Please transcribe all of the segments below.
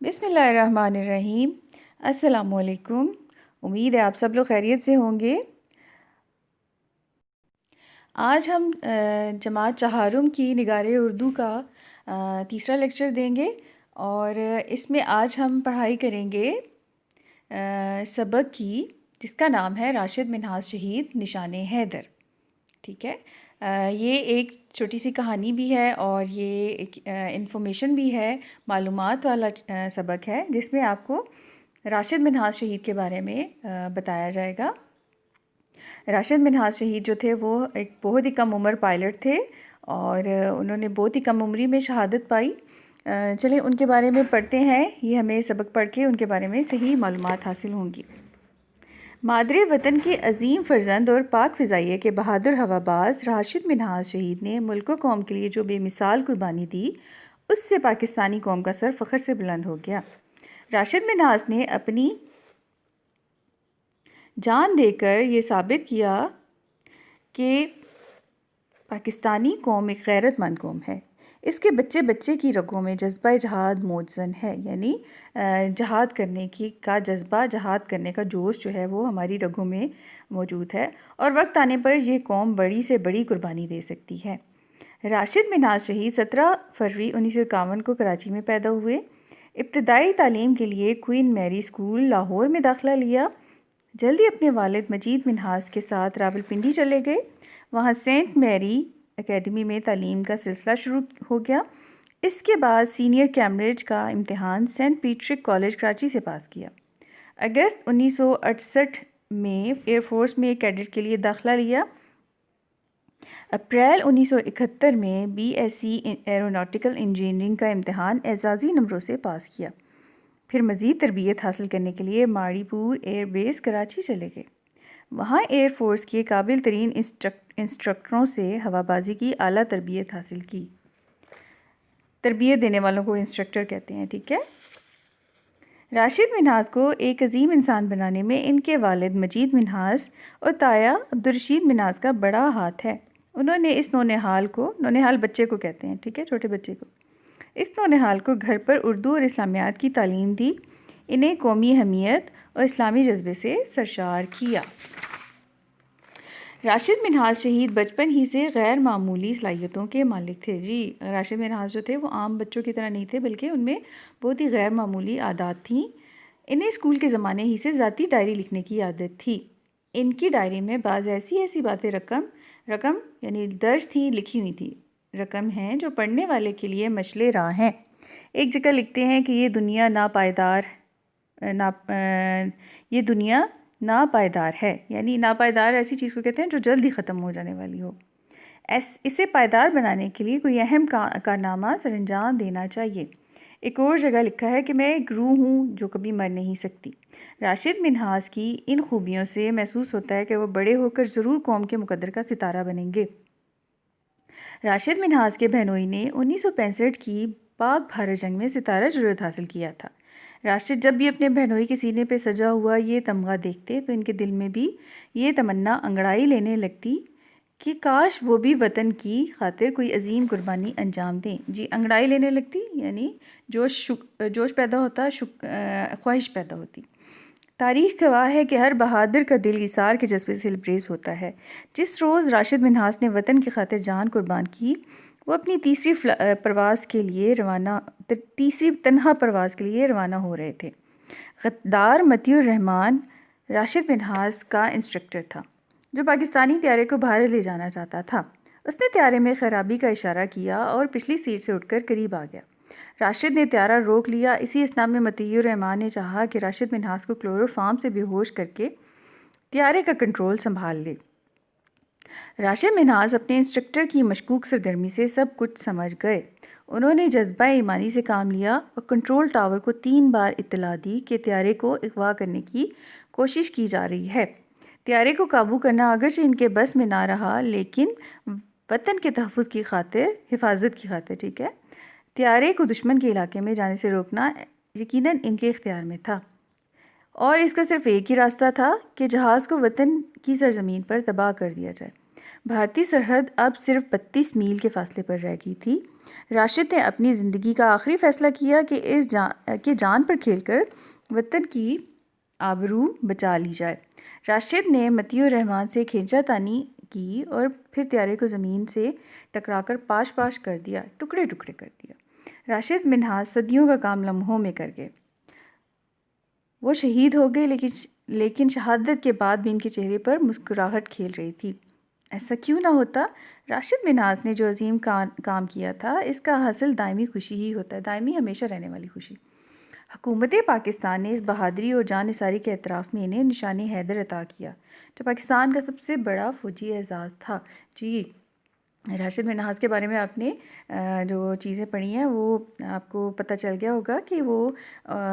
بسم اللہ الرحمن الرحیم۔ السلام علیکم۔ امید ہے آپ سب لوگ خیریت سے ہوں گے۔ آج ہم جماعت چہارم کی نگار اردو کا تیسرا لیکچر دیں گے، اور اس میں آج ہم پڑھائی کریں گے سبق کی، جس کا نام ہے راشد منہاس شہید نشان حیدر۔ ٹھیک ہے، یہ ایک چھوٹی سی کہانی بھی ہے اور یہ ایک انفارمیشن بھی ہے، معلومات والا سبق ہے، جس میں آپ کو راشد منہاس شہید کے بارے میں بتایا جائے گا۔ راشد منہاس شہید جو تھے وہ ایک بہت ہی کم عمر پائلٹ تھے، اور انہوں نے بہت ہی کم عمری میں شہادت پائی۔ چلیں ان کے بارے میں پڑھتے ہیں، یہ ہمیں سبق پڑھ کے ان کے بارے میں صحیح معلومات حاصل ہوں گی۔ مادر وطن کے عظیم فرزند اور پاک فضائیہ کے بہادر ہواباز راشد منہاس شہید نے ملک و قوم کے لیے جو بے مثال قربانی دی، اس سے پاکستانی قوم کا سر فخر سے بلند ہو گیا۔ راشد منہاس نے اپنی جان دے کر یہ ثابت کیا کہ پاکستانی قوم ایک غیرت مند قوم ہے۔ اس کے بچے بچے کی رگوں میں جذبہ جہاد موجزن ہے، یعنی جہاد کرنے کا جذبہ، جہاد کرنے کا جوش جو ہے وہ ہماری رگوں میں موجود ہے، اور وقت آنے پر یہ قوم بڑی سے بڑی قربانی دے سکتی ہے۔ راشد منہاس شہید 17 فروری 1951 کو کراچی میں پیدا ہوئے۔ ابتدائی تعلیم کے لیے کوئین میری اسکول لاہور میں داخلہ لیا۔ جلدی اپنے والد مجید منہاس کے ساتھ راولپنڈی چلے گئے، وہاں سینٹ میری اکیڈمی میں تعلیم کا سلسلہ شروع ہو گیا۔ اس کے بعد سینئر کیمبرج کا امتحان سینٹ پیٹرک کالج کراچی سے پاس کیا۔ اگست 1968 میں ایئر فورس میں کیڈٹ کے لیے داخلہ لیا۔ اپریل 1971 میں B S C aeronautical engineering کا امتحان اعزازی نمبروں سے پاس کیا۔ پھر مزید تربیت حاصل کرنے کے لیے ماڑی پور ایئر بیس کراچی چلے گئے۔ وہاں ایئر فورس کے قابل ترین انسٹرکٹروں سے ہوابازی کی اعلیٰ تربیت حاصل کی۔ تربیت دینے والوں کو انسٹرکٹر کہتے ہیں، ٹھیک ہے۔ راشد منہاس کو ایک عظیم انسان بنانے میں ان کے والد مجید منہاس اور تایا عبدالرشید منہاس کا بڑا ہاتھ ہے۔ انہوں نے اس نونہال بچے کو کہتے ہیں، ٹھیک ہے، چھوٹے بچے کو، اس نونہال کو گھر پر اردو اور اسلامیات کی تعلیم دی، انہیں قومی حمیت اور اسلامی جذبے سے سرشار کیا۔ راشد منہاس شہید بچپن ہی سے غیر معمولی صلاحیتوں کے مالک تھے۔ جی، راشد منہاس جو تھے وہ عام بچوں کی طرح نہیں تھے، بلکہ ان میں بہت ہی غیر معمولی عادات تھیں۔ انہیں اسکول کے زمانے ہی سے ذاتی ڈائری لکھنے کی عادت تھی۔ ان کی ڈائری میں بعض ایسی باتیں رقم یعنی درج تھیں، لکھی ہوئی تھی، رقم ہیں جو پڑھنے والے کے لیے مشعل راہ ہیں۔ ایک جگہ لکھتے ہیں کہ یہ دنیا ناپائیدار ہے، یعنی ناپائیدار ایسی چیز کو کہتے ہیں جو جلد ہی ختم ہو جانے والی ہو۔ اسے پائیدار بنانے کے لیے کوئی اہم کارنامہ سر انجام دینا چاہیے۔ ایک اور جگہ لکھا ہے کہ میں ایک روح ہوں جو کبھی مر نہیں سکتی۔ راشد منہاس کی ان خوبیوں سے محسوس ہوتا ہے کہ وہ بڑے ہو کر ضرور قوم کے مقدر کا ستارہ بنیں گے۔ راشد منہاس کے بہنوئی نے 1965 کی پاک بھارت جنگ میں ستارہ جرأت حاصل کیا تھا۔ راشد جب بھی اپنے بہنوئی کے سینے پہ سجا ہوا یہ تمغہ دیکھتے تو ان کے دل میں بھی یہ تمنا انگڑائی لینے لگتی کہ کاش وہ بھی وطن کی خاطر کوئی عظیم قربانی انجام دیں۔ جی، انگڑائی لینے لگتی یعنی جوش پیدا ہوتا، خواہش پیدا ہوتی۔ تاریخ گواہ ہے کہ ہر بہادر کا دل ایثار کے جذبے سے لبریز ہوتا ہے۔ جس روز راشد منہاس نے وطن کی خاطر جان قربان کی، وہ اپنی تیسری تنہا پرواز کے لیے روانہ ہو رہے تھے۔ غدار مطیع الرحمن راشد منہاس کا انسٹرکٹر تھا، جو پاکستانی طیارے کو بھارت لے جانا چاہتا تھا۔ اس نے طیارے میں خرابی کا اشارہ کیا اور پچھلی سیٹ سے اٹھ کر قریب آ گیا۔ راشد نے طیارہ روک لیا۔ اسی اثناء میں مطیع الرحمن نے چاہا کہ راشد منہاس کو کلورو فارم سے بے ہوش کر کے طیارے کا کنٹرول سنبھال لے۔ راشد منہاس اپنے انسٹرکٹر کی مشکوک سرگرمی سے سب کچھ سمجھ گئے۔ انہوں نے جذبہ ایمانی سے کام لیا اور کنٹرول ٹاور کو 3 بار اطلاع دی کہ طیارے کو اغوا کرنے کی کوشش کی جا رہی ہے۔ طیارے کو قابو کرنا اگرچہ ان کے بس میں نہ رہا، لیکن وطن کے تحفظ کی خاطر، حفاظت کی خاطر، ٹھیک ہے، طیارے کو دشمن کے علاقے میں جانے سے روکنا یقیناً ان کے اختیار میں تھا، اور اس کا صرف ایک ہی راستہ تھا کہ جہاز کو وطن کی سرزمین پر تباہ کر دیا جائے۔ بھارتی سرحد اب صرف 32 میل کے فاصلے پر رہ گئی تھی۔ راشد نے اپنی زندگی کا آخری فیصلہ کیا کہ جان پر کھیل کر وطن کی آبرو بچا لی جائے۔ راشد نے مطیع الرحمن سے کھینچا تانی کی اور پھر طیارے کو زمین سے ٹکرا کر پاش پاش کر دیا، ٹکڑے ٹکڑے کر دیا۔ راشد منہاج صدیوں کا کام لمحوں میں کر گئے۔ وہ شہید ہو گئے، لیکن شہادت کے بعد بھی ان کے چہرے پر مسکراہٹ کھیل رہی تھی۔ ایسا کیوں نہ ہوتا؟ راشد منہاج نے جو عظیم کام کیا تھا، اس کا حاصل دائمی خوشی ہی ہوتا ہے، دائمی ہمیشہ رہنے والی خوشی۔ حکومت پاکستان نے اس بہادری اور جان نثاری کے اعتراف میں انہیں نشان حیدر عطا کیا، جو پاکستان کا سب سے بڑا فوجی اعزاز تھا۔ جی، راشد منہاج کے بارے میں آپ نے جو چیزیں پڑھی ہیں وہ آپ کو پتہ چل گیا ہوگا کہ وہ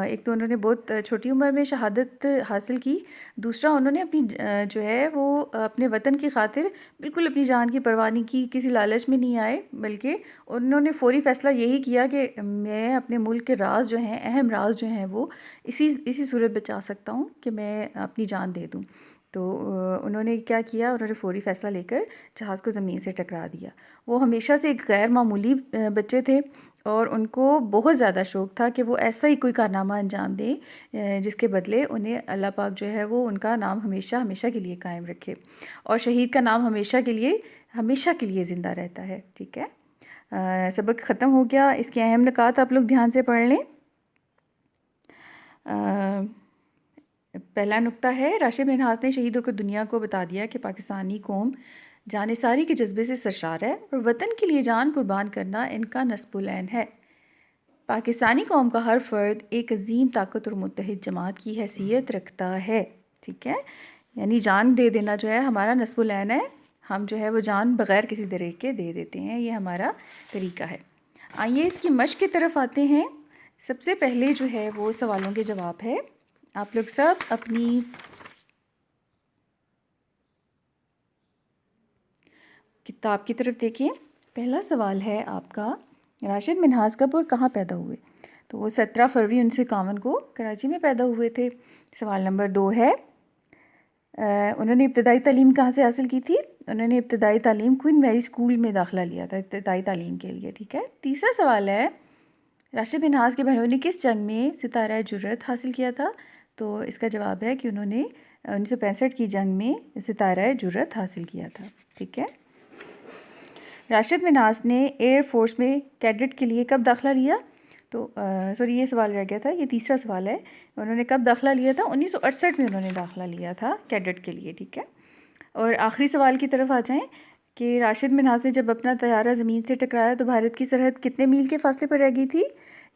ایک تو انہوں نے بہت چھوٹی عمر میں شہادت حاصل کی، دوسرا انہوں نے اپنی جو ہے وہ اپنے وطن کی خاطر بالکل اپنی جان کی پرواہ نہیں کی، کسی لالچ میں نہیں آئے، بلکہ انہوں نے فوری فیصلہ یہی کیا کہ میں اپنے ملک کے راز جو ہیں، اہم راز جو ہیں، وہ اسی صورت بچا سکتا ہوں کہ میں اپنی جان دے دوں۔ تو انہوں نے کیا کیا؟ انہوں نے فوری فیصلہ لے کر جہاز کو زمین سے ٹکرا دیا۔ وہ ہمیشہ سے ایک غیر معمولی بچے تھے اور ان کو بہت زیادہ شوق تھا کہ وہ ایسا ہی کوئی کارنامہ انجام دیں جس کے بدلے انہیں اللہ پاک جو ہے وہ ان کا نام ہمیشہ ہمیشہ کے لیے قائم رکھے، اور شہید کا نام ہمیشہ کے لیے زندہ رہتا ہے۔ ٹھیک ہے، سبق ختم ہو گیا۔ اس کے اہم نکات آپ لوگ دھیان سے پڑھ لیں۔ پہلا نقطہ ہے، راشد منہاج نے شہیدوں کو دنیا کو بتا دیا کہ پاکستانی قوم جانثاری کے جذبے سے سرشار ہے اور وطن کے لیے جان قربان کرنا ان کا نصب العین ہے۔ پاکستانی قوم کا ہر فرد ایک عظیم طاقت اور متحد جماعت کی حیثیت رکھتا ہے۔ ٹھیک ہے، یعنی جان دے دینا جو ہے ہمارا نصب العین ہے، ہم جو ہے وہ جان بغیر کسی طریقے کے دے دیتے ہیں، یہ ہمارا طریقہ ہے۔ آئیے اس کی مشق کی طرف آتے ہیں۔ سب سے پہلے جو ہے وہ سوالوں کے جواب ہے۔ آپ لوگ سب اپنی کتاب کی طرف دیکھیں۔ پہلا سوال ہے آپ کا، راشد منہاج کب اور کہاں پیدا ہوئے؟ تو وہ 17 فروری 1951 کو کراچی میں پیدا ہوئے تھے۔ سوال نمبر 2 ہے، انہوں نے ابتدائی تعلیم کہاں سے حاصل کی تھی؟ انہوں نے ابتدائی تعلیم کوئن میری اسکول میں داخلہ لیا تھا ابتدائی تعلیم کے لیے۔ ٹھیک ہے، تیسرا سوال ہے، راشد منہاج کے بہنوں نے کس جنگ میں ستارہ جرأت حاصل کیا تھا؟ تو اس کا جواب ہے کہ انہوں نے 1965 کی جنگ میں ستارہ جرأت حاصل کیا تھا۔ ٹھیک ہے، راشد منہاج نے ایئر فورس میں کیڈٹ کے لیے کب داخلہ لیا؟ تو یہ سوال رہ گیا تھا، یہ تیسرا سوال ہے، انہوں نے کب داخلہ لیا تھا؟ 1968 میں انہوں نے داخلہ لیا تھا کیڈٹ کے لیے۔ ٹھیک ہے، اور آخری سوال کی طرف آ جائیں کہ راشد منہاج نے جب اپنا طیارہ زمین سے ٹکرایا تو بھارت کی سرحد کتنے میل کے فاصلے پر رہ گئی تھی؟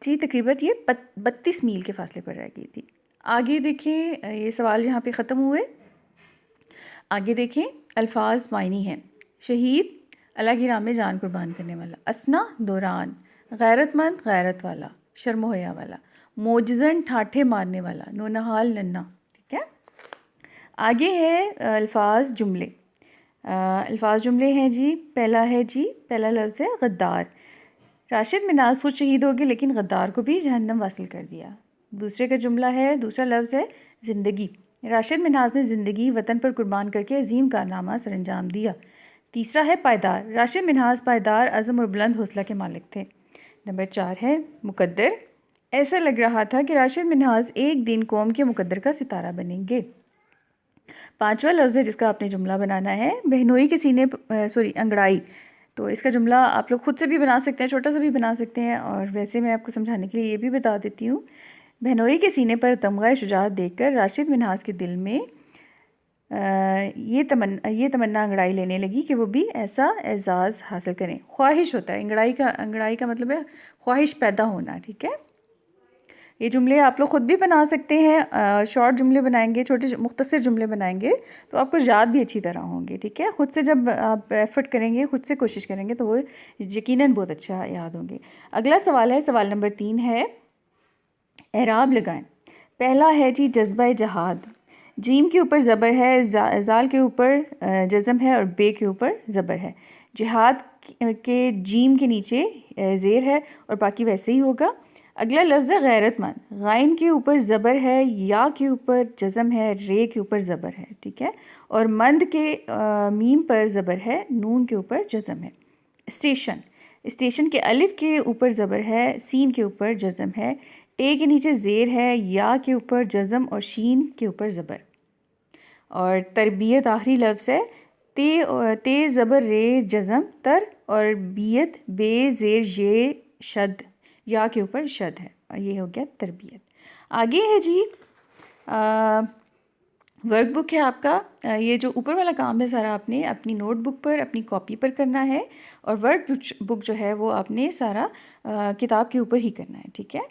جی، تقریباً یہ 32 میل کے فاصلے پر رہ گئی تھی۔ آگے دیکھیں، یہ سوال یہاں پہ ختم ہوئے۔ آگے دیکھیں، الفاظ معنی ہیں۔ شہید، اللہ کی راہ میں جان قربان کرنے والا۔ اسنا، دوران۔ غیرت مند، غیرت والا، شرم و حیا والا۔ موجزن، ٹھاٹھے مارنے والا، نونہال، ننھا۔ ٹھیک ہے، آگے ہے الفاظ جملے۔ الفاظ جملے ہیں جی، پہلا لفظ ہے غدار۔ راشد منہاج خود شہید ہو گئے لیکن غدار کو بھی جہنم واصل کر دیا۔ دوسرے کا جملہ ہے، دوسرا لفظ ہے زندگی۔ راشد منہاج نے زندگی وطن پر قربان کر کے عظیم کارنامہ سر انجام دیا۔ تیسرا ہے پائیدار۔ راشد منہاج پائیدار عزم اور بلند حوصلہ کے مالک تھے۔ نمبر 4 ہے مقدر۔ ایسا لگ رہا تھا کہ راشد منہاج ایک دن قوم کے مقدر کا ستارہ بنیں گے۔ پانچواں لفظ ہے جس کا آپ نے جملہ بنانا ہے، بہنوئی کے سینے انگڑائی۔ تو اس کا جملہ آپ لوگ خود سے بھی بنا سکتے ہیں، چھوٹا سا بھی بنا سکتے ہیں، اور ویسے میں آپ کو سمجھانے کے لیے یہ بھی بتا دیتی ہوں۔ بہنوئی کے سینے پر تمغہ شجاعت دیکھ کر راشد منہاج کے دل میں یہ تمنا انگڑائی لینے لگی کہ وہ بھی ایسا اعزاز حاصل کریں۔ خواہش ہوتا ہے، انگڑائی کا مطلب ہے خواہش پیدا ہونا۔ ٹھیک ہے، یہ جملے آپ لوگ خود بھی بنا سکتے ہیں، شارٹ جملے بنائیں گے، چھوٹے مختصر جملے بنائیں گے تو آپ کو یاد بھی اچھی طرح ہوں گے۔ ٹھیک ہے، خود سے جب آپ ایفرٹ کریں گے، خود سے کوشش کریں گے تو وہ یقیناً بہت اچھا یاد ہوں گے۔ اگلا سوال ہے، سوال نمبر 3 ہے، اعراب لگائیں۔ پہلا ہے جی جذبہ جہاد۔ جیم کے اوپر زبر ہے، زال کے اوپر جزم ہے اور بے کے اوپر زبر ہے۔ جہاد کے جیم کے نیچے زیر ہے اور باقی ویسے ہی ہوگا۔ اگلا لفظ ہے غیرت مند. غائن کے اوپر زبر ہے، یا کے اوپر جزم ہے، رے کے اوپر زبر ہے، ٹھیک ہے. اور مند کے میم پر زبر ہے، نون کے اوپر جزم ہے. اسٹیشن، اسٹیشن کے الف کے اوپر زبر ہے، سین کے اوپر جزم ہے، ٹے کے نیچے زیر ہے، یا کے اوپر جزم اور شین کے اوپر زبر. اور تربیت آخری لفظ ہے، تے زبر رے جزم تر، اور بیت بے زیر یہ شد، یا کے اوپر شد ہے. اور یہ ہو گیا تربیت. آگے ہے جی ورک بک ہے آپ کا. یہ جو اوپر والا کام ہے سارا آپ نے اپنی نوٹ بک پر، اپنی کاپی پر کرنا ہے، اور ورک بک جو ہے وہ آپ نے سارا کتاب کے اوپر ہی کرنا ہے، ٹھیک ہے.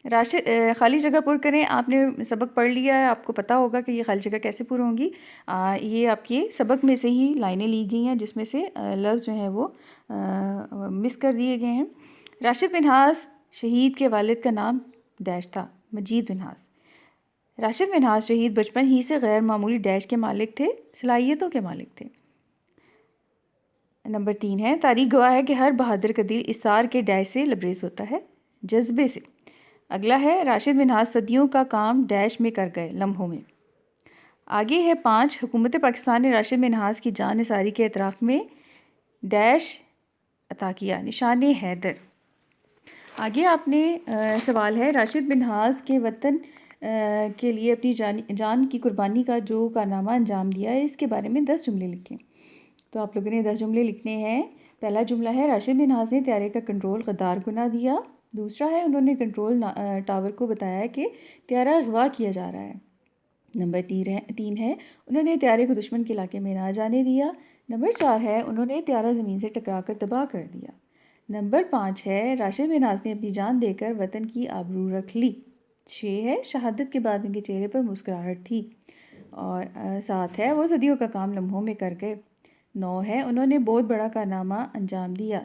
راشد خالی جگہ پر کریں. آپ نے سبق پڑھ لیا ہے، آپ کو پتہ ہوگا کہ یہ خالی جگہ کیسے پر ہوں گی. یہ آپ کے سبق میں سے ہی لائنیں لی گئی ہیں جس میں سے لفظ جو ہیں وہ مس کر دیے گئے ہیں. راشد منہاس شہید کے والد کا نام ڈیش تھا، مجید منہاس. راشد منہاس شہید بچپن ہی سے غیر معمولی ڈیش کے مالک تھے، صلاحیتوں کے مالک تھے. نمبر 3 ہے، تاریخ گواہ ہے کہ ہر بہادر کا دل اثار کے ڈیش سے لبریز ہوتا ہے، جذبے سے. اگلا ہے، راشد منہاس صدیوں کا کام ڈیش میں کر گئے، لمحوں میں. آگے ہے 5، حکومت پاکستان نے راشد منہاس کی جان نثاری کے اعتراف میں ڈیش عطا کیا، نشان حیدر. آگے آپ نے سوال ہے، راشد منہاس کے وطن کے لیے اپنی جان کی قربانی کا جو کارنامہ انجام دیا ہے، اس کے بارے میں 10 جملے لکھیں. تو آپ لوگوں نے 10 جملے لکھنے ہیں. پہلا جملہ ہے، راشد منہاس نے طیارے کا کنٹرول غدار کو نہ دیا. دوسرا ہے، انہوں نے کنٹرول ٹاور کو بتایا کہ طیارہ اغوا کیا جا رہا ہے. نمبر 3 ہے، انہوں نے طیارے کو دشمن کے علاقے میں نہ جانے دیا. نمبر 4 ہے، انہوں نے طیارہ زمین سے ٹکرا کر تباہ کر دیا. نمبر 5 ہے، راشد منہاس نے اپنی جان دے کر وطن کی آبرو رکھ لی. 6 ہے، شہادت کے بعد ان کے چہرے پر مسکراہٹ تھی. اور 7 ہے، وہ صدیوں کا کام لمحوں میں کر گئے. 9 ہے، انہوں نے بہت بڑا کارنامہ انجام دیا.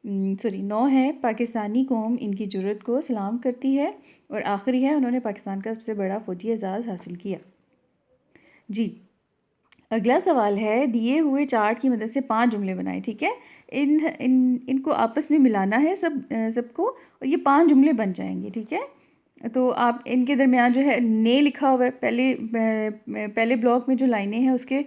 9 ہے، پاکستانی قوم ان کی جرأت کو سلام کرتی ہے. اور آخری ہے، انہوں نے پاکستان کا سب سے بڑا فوجی اعزاز حاصل کیا. جی اگلا سوال ہے، دیے ہوئے چارٹ کی مدد سے 5 جملے بنائیں، ٹھیک ہے. ان کو آپس میں ملانا ہے سب کو، اور یہ 5 جملے بن جائیں گے، ٹھیک ہے. تو آپ ان کے درمیان جو ہے نے لکھا ہوا ہے، پہلے بلاک میں جو لائنیں ہیں اس کے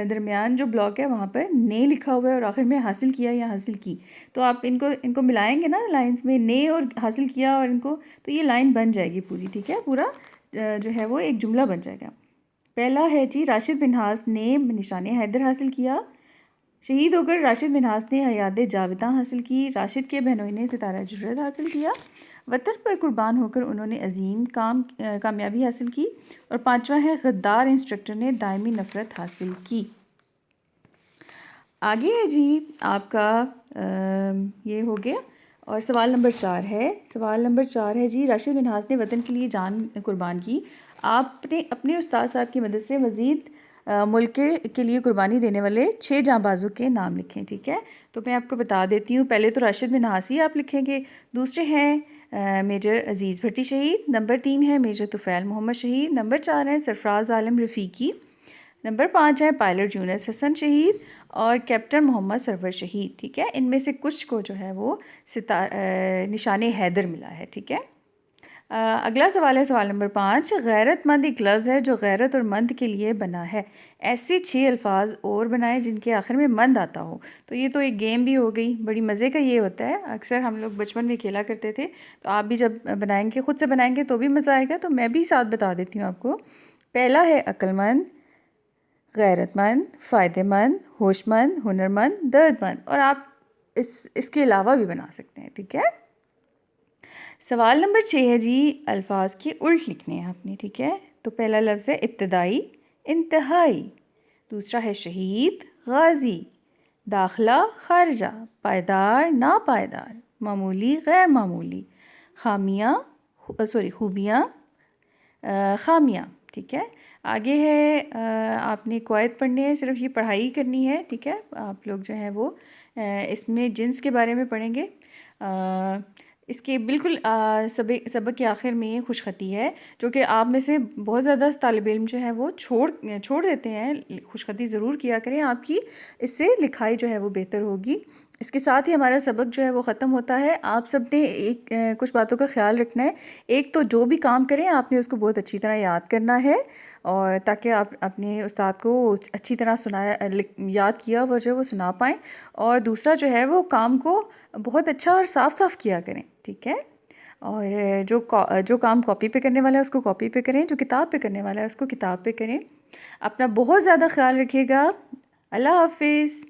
درمیان جو بلاک ہے وہاں پر نے لکھا ہوا ہے، اور آخر میں حاصل کیا یا حاصل کی. تو آپ ان کو ملائیں گے نا لائنز میں، نے اور حاصل کیا اور ان کو، تو یہ لائن بن جائے گی پوری، ٹھیک ہے. پورا جو ہے وہ ایک جملہ بن جائے گا. پہلا ہے جی، راشد منہاس نے نشان حیدر حاصل کیا. شہید ہو کر راشد منہاس نے حیات جاوداں حاصل کی. راشد کے بہنوئی نے ستارہ جرأت حاصل کیا. وطن پر قربان ہو کر انہوں نے عظیم کامیابی حاصل کی. اور 5واں ہے، غدار انسٹرکٹر نے دائمی نفرت حاصل کی. آگے ہے جی آپ کا یہ ہو گیا. اور سوال نمبر 4 ہے جی، راشد منہاس نے وطن کے لیے جان قربان کی. آپ نے اپنے استاد صاحب کی مدد سے مزید ملک کے لیے قربانی دینے والے 6 جانبازوں کے نام لکھیں، ٹھیک ہے. تو میں آپ کو بتا دیتی ہوں. پہلے تو راشد منہاس ہی آپ لکھیں گے. دوسرے ہیں میجر عزیز بھٹی شہید. نمبر 3 ہے میجر طفیل محمد شہید. نمبر 4 ہے سرفراز عالم رفیقی. نمبر 5 ہے پائلٹ یونس حسن شہید. اور کیپٹن محمد سرور شہید، ٹھیک ہے. ان میں سے کچھ کو جو ہے وہ نشان حیدر ملا ہے، ٹھیک ہے. اگلا سوال ہے، سوال نمبر 5، غیرت مند ایک لفظ ہے جو غیرت اور مند کے لیے بنا ہے. ایسے 6 الفاظ اور بنائے جن کے آخر میں مند آتا ہو. تو یہ تو ایک گیم بھی ہو گئی، بڑی مزے کا یہ ہوتا ہے. اکثر ہم لوگ بچپن میں کھیلا کرتے تھے. تو آپ بھی جب بنائیں گے، خود سے بنائیں گے تو بھی مزہ آئے گا. تو میں بھی ساتھ بتا دیتی ہوں آپ کو. پہلا ہے عقل مند، غیرت مند، فائدہ مند، ہوش مند، ہنر مند، درد مند. اور آپ اس کے علاوہ بھی بنا سکتے ہیں، ٹھیک ہے. سوال نمبر 6 ہے جی، الفاظ کے الٹ لکھنے ہیں آپ نے، ٹھیک ہے. تو پہلا لفظ ہے ابتدائی، انتہائی. دوسرا ہے شہید، غازی، داخلہ، خارجہ، پائیدار، ناپائیدار، معمولی، غیر معمولی، خوبیاں، خامیاں، ٹھیک ہے. آگے ہے آپ نے قواعد پڑھنے ہیں، صرف یہ پڑھائی کرنی ہے، ٹھیک ہے. آپ لوگ جو ہیں وہ اس میں جنس کے بارے میں پڑھیں گے. اس کے بالکل سبق کے آخر میں یہ خوش خطی ہے، جو کہ آپ میں سے بہت زیادہ طالب علم جو ہے وہ چھوڑ دیتے ہیں. خوش خطی ضرور کیا کریں آپ کی، اس سے لکھائی جو ہے وہ بہتر ہوگی. اس کے ساتھ ہی ہمارا سبق جو ہے وہ ختم ہوتا ہے۔ آپ سب نے کچھ باتوں کا خیال رکھنا ہے۔ ایک تو جو بھی کام کریں آپ نے اس کو بہت اچھی طرح یاد کرنا ہے، اور تاکہ آپ اپنے استاد کو اچھی طرح یاد کیا وہ جو ہے وہ سنا پائیں، اور دوسرا جو ہے وہ کام کو بہت اچھا اور صاف صاف کیا کریں، ٹھیک ہے؟ اور جو کام کاپی پہ کرنے والا ہے اس کو کاپی پہ کریں، جو کتاب پہ کرنے والا ہے اس کو کتاب پہ کریں۔ اپنا بہت زیادہ خیال رکھیے گا۔ اللہ حافظ۔